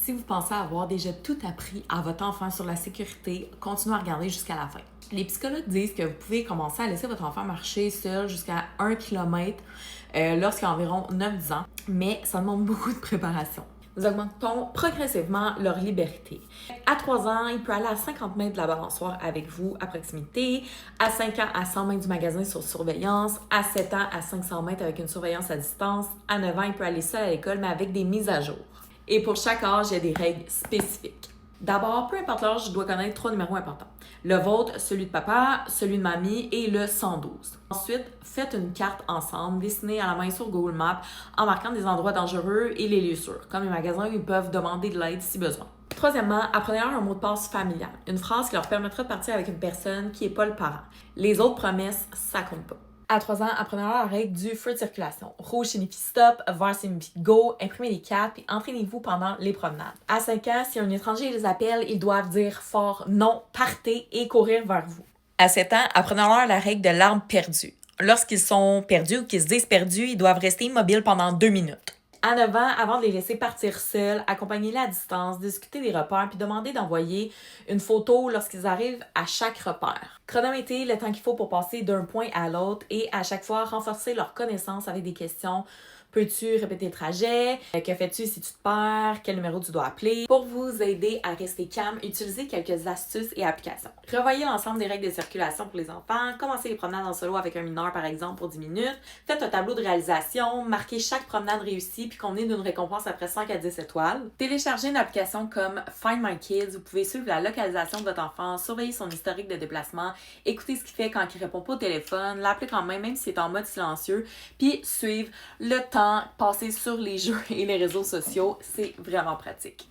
Si vous pensez avoir déjà tout appris à votre enfant sur la sécurité, continuez à regarder jusqu'à la fin. Les psychologues disent que vous pouvez commencer à laisser votre enfant marcher seul jusqu'à 1 km lorsqu'il a environ 9-10 ans, mais ça demande beaucoup de préparation. Nous augmentons progressivement leur liberté. À 3 ans, il peut aller à 50 mètres de la balançoire avec vous à proximité, à 5 ans à 100 mètres du magasin sur surveillance, à 7 ans à 500 mètres avec une surveillance à distance, à 9 ans, il peut aller seul à l'école mais avec des mises à jour. Et pour chaque âge, il y a des règles spécifiques. D'abord, peu importe l'âge, je dois connaître 3 numéros importants. Le vôtre, celui de papa, celui de mamie et le 112. Ensuite, faites une carte ensemble, dessinée à la main sur Google Maps, en marquant des endroits dangereux et les lieux sûrs, comme les magasins où ils peuvent demander de l'aide si besoin. Troisièmement, apprenez-leur un mot de passe familial, une phrase qui leur permettra de partir avec une personne qui n'est pas le parent. Les autres promesses, ça compte pas. À 3 ans, apprenez-leur la règle du feu de circulation. Rouge signifie stop, vert signifie go, imprimez les cartes et entraînez-vous pendant les promenades. À 5 ans, si un étranger les appelle, ils doivent dire fort non, partez et courir vers vous. À 7 ans, apprenez-leur la règle de l'arme perdue. Lorsqu'ils sont perdus ou qu'ils se disent perdus, ils doivent rester immobiles pendant 2 minutes. À 9 ans, avant de les laisser partir seuls, accompagnez-les à distance, discutez des repères puis demandez d'envoyer une photo lorsqu'ils arrivent à chaque repère. Chronométrez le temps qu'il faut pour passer d'un point à l'autre et à chaque fois renforcer leur connaissance avec des questions. Peux-tu répéter le trajet? Que fais-tu si tu te perds? Quel numéro tu dois appeler? Pour vous aider à rester calme, utilisez quelques astuces et applications. Revoyez l'ensemble des règles de circulation pour les enfants. Commencez les promenades en solo avec un mineur, par exemple, pour 10 minutes. Faites un tableau de réalisation. Marquez chaque promenade réussie puis convenez d'une récompense après 5 à 10 étoiles. Téléchargez une application comme Find My Kids. Vous pouvez suivre la localisation de votre enfant, surveiller son historique de déplacement, écouter ce qu'il fait quand il répond pas au téléphone, l'appeler quand même si c'est en mode silencieux, puis suivre le temps passé sur les jeux et les réseaux sociaux. C'est vraiment pratique.